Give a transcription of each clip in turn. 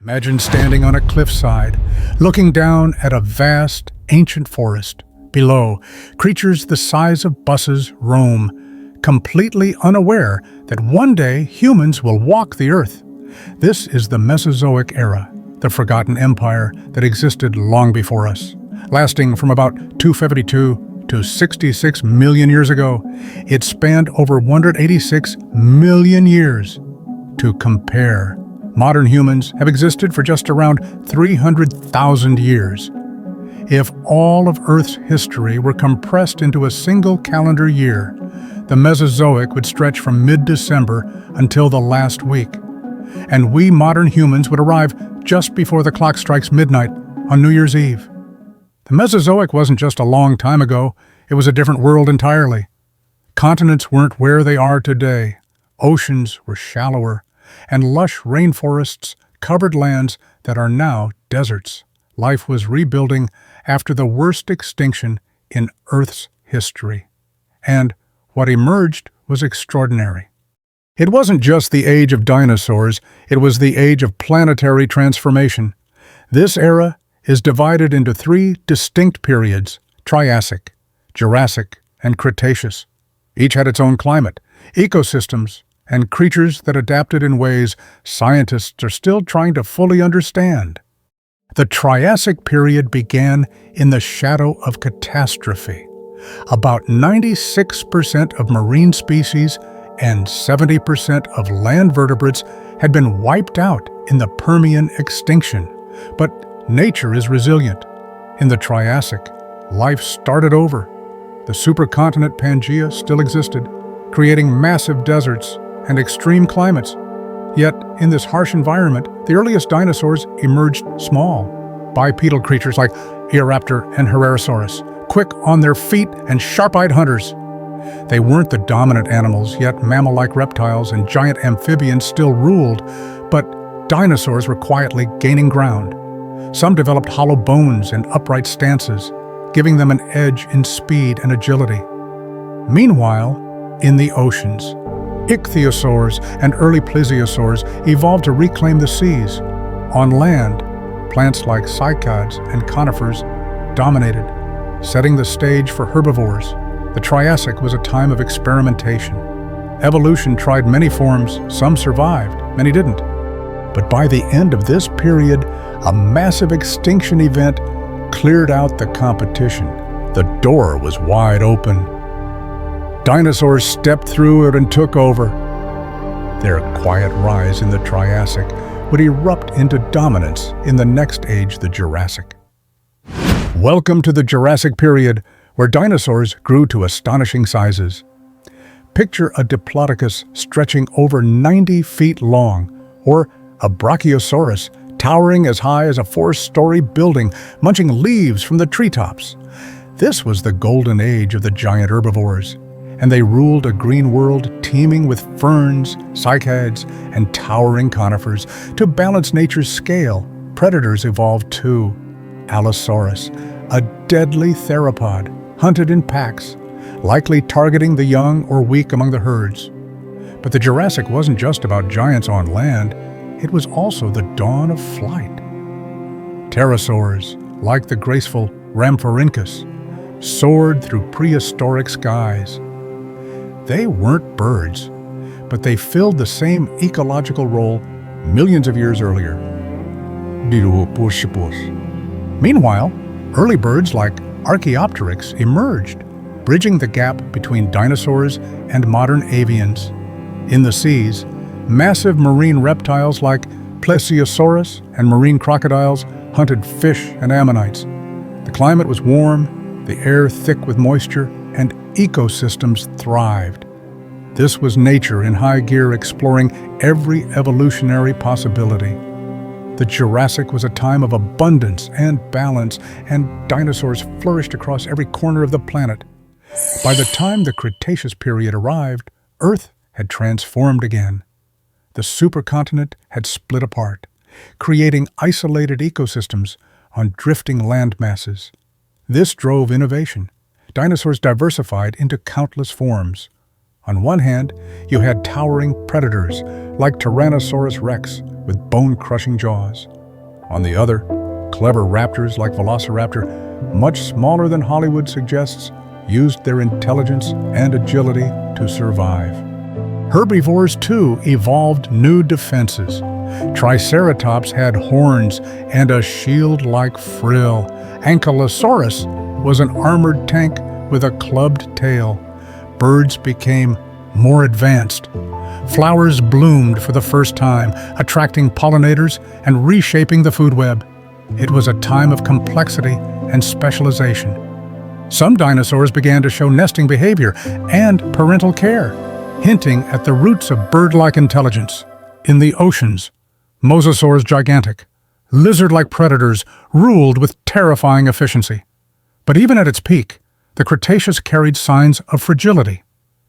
Imagine standing on a cliffside, looking down at a vast, ancient forest. Below, creatures the size of buses roam, completely unaware that one day humans will walk the earth. This is the Mesozoic Era, the forgotten empire that existed long before us. Lasting from about 252 to 66 million years ago, it spanned over 186 million years. To compare, modern humans have existed for just around 300,000 years. If all of Earth's history were compressed into a single calendar year, the Mesozoic would stretch from mid-December until the last week. And we modern humans would arrive just before the clock strikes midnight on New Year's Eve. The Mesozoic wasn't just a long time ago, it was a different world entirely. Continents weren't where they are today. Oceans were shallower, and lush rainforests covered lands that are now deserts. Life was rebuilding after the worst extinction in Earth's history. And what emerged was extraordinary. It wasn't just the age of dinosaurs, it was the age of planetary transformation. This era is divided into three distinct periods: Triassic, Jurassic, and Cretaceous. Each had its own climate, ecosystems, and creatures that adapted in ways scientists are still trying to fully understand. The Triassic period began in the shadow of catastrophe. About 96% of marine species and 70% of land vertebrates had been wiped out in the Permian extinction. But nature is resilient. In the Triassic, life started over. The supercontinent Pangaea still existed, creating massive deserts and extreme climates. Yet, in this harsh environment, the earliest dinosaurs emerged small, bipedal creatures like Eoraptor and Herrerasaurus, quick on their feet and sharp-eyed hunters. They weren't the dominant animals, yet mammal-like reptiles and giant amphibians still ruled, but dinosaurs were quietly gaining ground. Some developed hollow bones and upright stances, giving them an edge in speed and agility. Meanwhile, in the oceans, Ichthyosaurs and early plesiosaurs evolved to reclaim the seas. On land, plants like cycads and conifers dominated, setting the stage for herbivores. The Triassic was a time of experimentation. Evolution tried many forms, some survived, many didn't. But by the end of this period, a massive extinction event cleared out the competition. The door was wide open. Dinosaurs stepped through it and took over. Their quiet rise in the Triassic would erupt into dominance in the next age, the Jurassic. Welcome to the Jurassic period, where dinosaurs grew to astonishing sizes. Picture a Diplodocus stretching over 90 feet long, or a Brachiosaurus towering as high as a 4-story building, munching leaves from the treetops. This was the golden age of the giant herbivores, and they ruled a green world teeming with ferns, cycads, and towering conifers. To balance nature's scale, predators evolved too. Allosaurus, a deadly theropod, hunted in packs, likely targeting the young or weak among the herds. But the Jurassic wasn't just about giants on land, it was also the dawn of flight. Pterosaurs, like the graceful Rhamphorhynchus, soared through prehistoric skies. They weren't birds, but they filled the same ecological role millions of years earlier. Meanwhile, early birds like Archaeopteryx emerged, bridging the gap between dinosaurs and modern avians. In the seas, massive marine reptiles like Plesiosaurus and marine crocodiles hunted fish and ammonites. The climate was warm, the air thick with moisture, and ecosystems thrived. This was nature in high gear, exploring every evolutionary possibility. The Jurassic was a time of abundance and balance, and dinosaurs flourished across every corner of the planet. By the time the Cretaceous period arrived, Earth had transformed again. The supercontinent had split apart, creating isolated ecosystems on drifting land masses. This drove innovation. Dinosaurs diversified into countless forms. On one hand, you had towering predators like Tyrannosaurus rex with bone-crushing jaws. On the other, clever raptors like Velociraptor, much smaller than Hollywood suggests, used their intelligence and agility to survive. Herbivores, too, evolved new defenses. Triceratops had horns and a shield-like frill. Ankylosaurus was an armored tank with a clubbed tail. Birds became more advanced. Flowers bloomed for the first time, attracting pollinators and reshaping the food web. It was a time of complexity and specialization. Some dinosaurs began to show nesting behavior and parental care, hinting at the roots of bird-like intelligence. In the oceans, Mosasaurs gigantic, lizard-like predators ruled with terrifying efficiency. But even at its peak, the Cretaceous carried signs of fragility.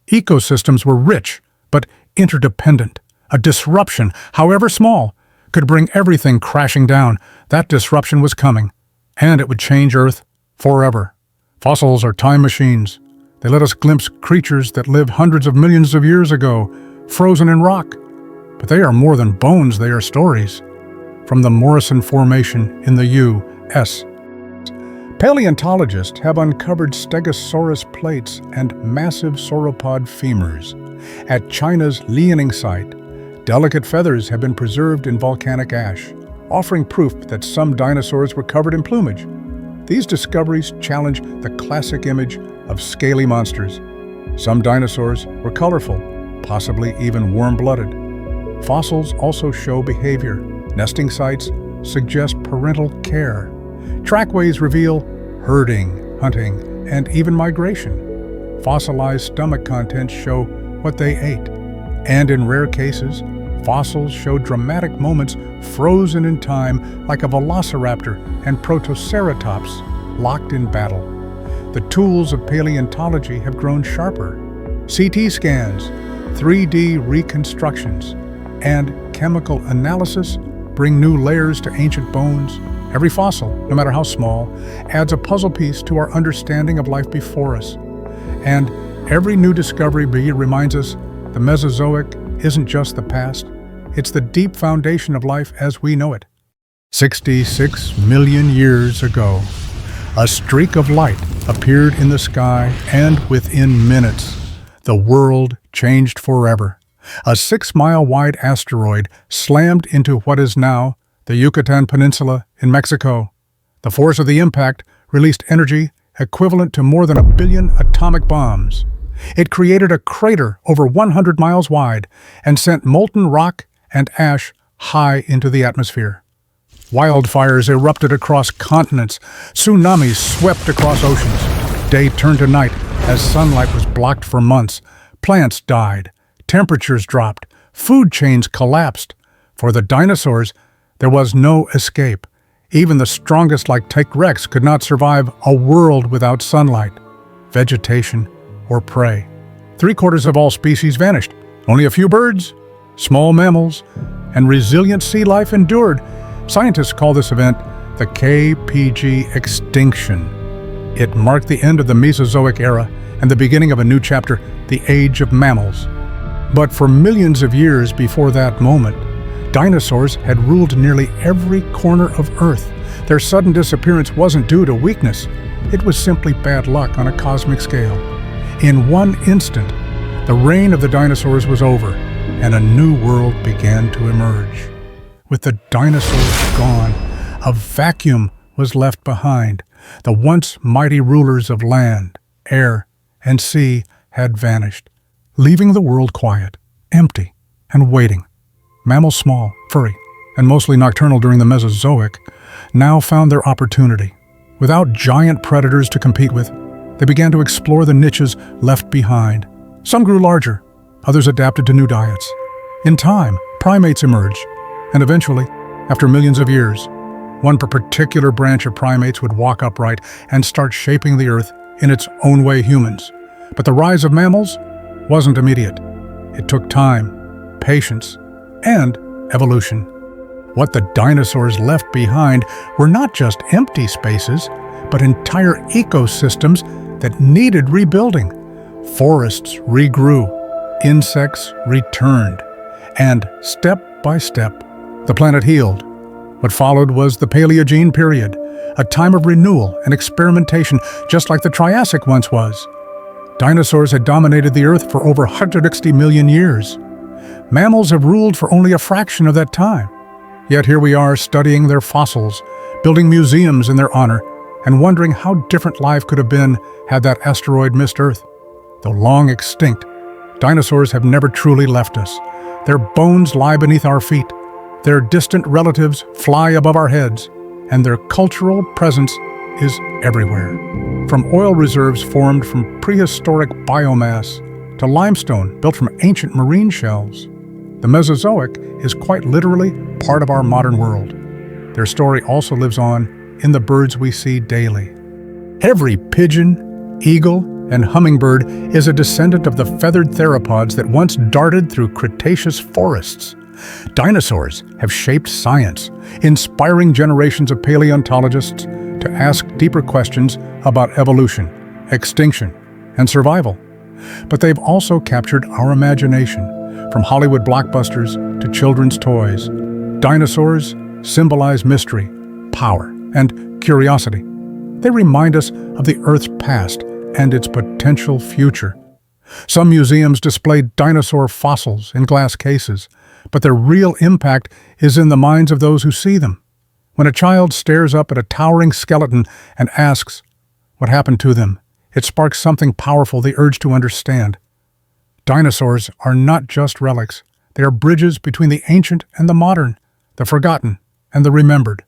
Ecosystems were rich, but interdependent. A disruption, however small, could bring everything crashing down. That disruption was coming, and it would change Earth forever. Fossils are time machines. They let us glimpse creatures that lived hundreds of millions of years ago, frozen in rock. But they are more than bones, they are stories. From the Morrison Formation in the U.S., paleontologists have uncovered Stegosaurus plates and massive sauropod femurs. At China's Liaoning site, delicate feathers have been preserved in volcanic ash, offering proof that some dinosaurs were covered in plumage. These discoveries challenge the classic image of scaly monsters. Some dinosaurs were colorful, possibly even warm-blooded. Fossils also show behavior. Nesting sites suggest parental care. Trackways reveal herding, hunting, and even migration. Fossilized stomach contents show what they ate. And in rare cases, fossils show dramatic moments frozen in time, like a Velociraptor and Protoceratops locked in battle. The tools of paleontology have grown sharper. CT scans, 3D reconstructions, and chemical analysis bring new layers to ancient bones. Every fossil, no matter how small, adds a puzzle piece to our understanding of life before us. And every new discovery reminds us the Mesozoic isn't just the past, it's the deep foundation of life as we know it. 66 million years ago, a streak of light appeared in the sky, and within minutes, the world changed forever. A 6-mile-wide asteroid slammed into what is now the Yucatan Peninsula in Mexico. The force of the impact released energy equivalent to more than 1 billion atomic bombs. It created a crater over 100 miles wide and sent molten rock and ash high into the atmosphere. Wildfires erupted across continents. Tsunamis swept across oceans. Day turned to night as sunlight was blocked for months. Plants died. Temperatures dropped. Food chains collapsed. For the dinosaurs, there was no escape. Even the strongest like T-Rex could not survive a world without sunlight, vegetation, or prey. 3/4 of all species vanished. Only a few birds, small mammals, and resilient sea life endured. Scientists call this event the KPG Extinction. It marked the end of the Mesozoic Era and the beginning of a new chapter, the Age of Mammals. But for millions of years before that moment, dinosaurs had ruled nearly every corner of Earth. Their sudden disappearance wasn't due to weakness. It was simply bad luck on a cosmic scale. In one instant, the reign of the dinosaurs was over, and a new world began to emerge. With the dinosaurs gone, a vacuum was left behind. The once mighty rulers of land, air, and sea had vanished, leaving the world quiet, empty, and waiting. Mammals small, furry, and mostly nocturnal during the Mesozoic, now found their opportunity. Without giant predators to compete with, they began to explore the niches left behind. Some grew larger, others adapted to new diets. In time, primates emerged, and eventually, after millions of years, one particular branch of primates would walk upright and start shaping the Earth in its own way, humans. But the rise of mammals wasn't immediate. It took time, patience, and evolution. What the dinosaurs left behind were not just empty spaces, but entire ecosystems that needed rebuilding. Forests regrew, insects returned, And step by step, the planet healed. What followed was the Paleogene period, a time of renewal and experimentation, just like the Triassic once was. Dinosaurs had dominated the Earth for over 160 million years. Mammals have ruled for only a fraction of that time. Yet here we are studying their fossils, building museums in their honor, and wondering how different life could have been had that asteroid missed Earth. Though long extinct, dinosaurs have never truly left us. Their bones lie beneath our feet. Their distant relatives fly above our heads, and their cultural presence is everywhere. From oil reserves formed from prehistoric biomass to limestone built from ancient marine shells, the Mesozoic is quite literally part of our modern world. Their story also lives on in the birds we see daily. Every pigeon, eagle, and hummingbird is a descendant of the feathered theropods that once darted through Cretaceous forests. Dinosaurs have shaped science, inspiring generations of paleontologists to ask deeper questions about evolution, extinction, and survival. But they've also captured our imagination, from Hollywood blockbusters to children's toys. Dinosaurs symbolize mystery, power, and curiosity. They remind us of the Earth's past and its potential future. Some museums display dinosaur fossils in glass cases, but their real impact is in the minds of those who see them. When a child stares up at a towering skeleton and asks, "What happened to them?" it sparks something powerful, the urge to understand. Dinosaurs are not just relics. They are bridges between the ancient and the modern, the forgotten and the remembered.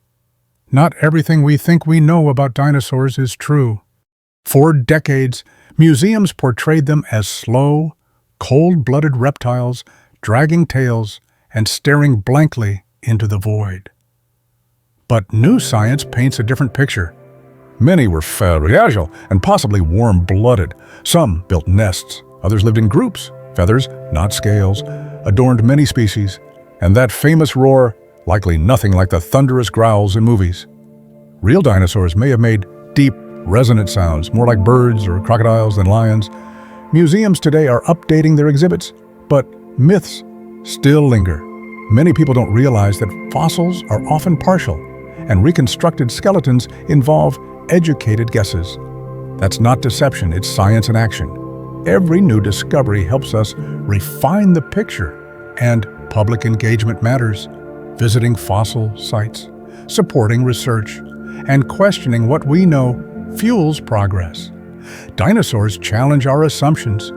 Not everything we think we know about dinosaurs is true. For decades, museums portrayed them as slow, cold-blooded reptiles, dragging tails and staring blankly into the void. But new science paints a different picture. Many were very agile and possibly warm-blooded. Some built nests, others lived in groups. Feathers, not scales, adorned many species, and that famous roar, likely nothing like the thunderous growls in movies. Real dinosaurs may have made deep, resonant sounds, more like birds or crocodiles than lions. Museums today are updating their exhibits, but myths still linger. Many people don't realize that fossils are often partial, and reconstructed skeletons involve educated guesses. That's not deception, it's science in action. Every new discovery helps us refine the picture, and public engagement matters. Visiting fossil sites, supporting research, and questioning what we know fuels progress. Dinosaurs challenge our assumptions.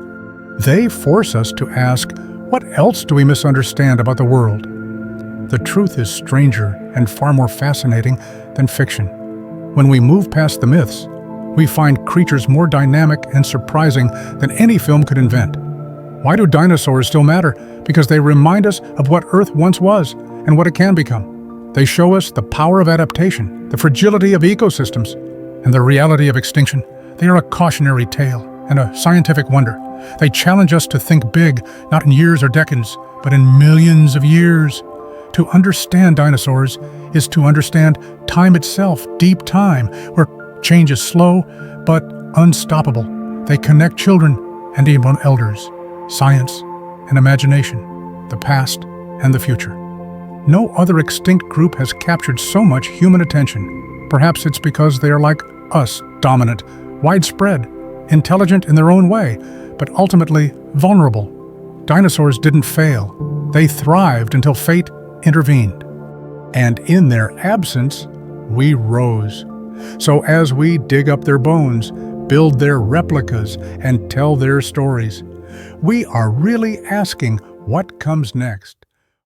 They force us to ask, what else do we misunderstand about the world? The truth is stranger and far more fascinating than fiction. When we move past the myths, we find creatures more dynamic and surprising than any film could invent. Why do dinosaurs still matter? Because they remind us of what Earth once was and what it can become. They show us the power of adaptation, the fragility of ecosystems, and the reality of extinction. They are a cautionary tale and a scientific wonder. They challenge us to think big, not in years or decades, but in millions of years. To understand dinosaurs is to understand time itself, deep time, where change is slow but unstoppable. They connect children and even elders, science and imagination, the past and the future. No other extinct group has captured so much human attention. Perhaps it's because they are like us, dominant, widespread, intelligent in their own way, but ultimately vulnerable. Dinosaurs didn't fail. They thrived until fate intervened. And in their absence, we rose. So as we dig up their bones, build their replicas, and tell their stories, we are really asking what comes next.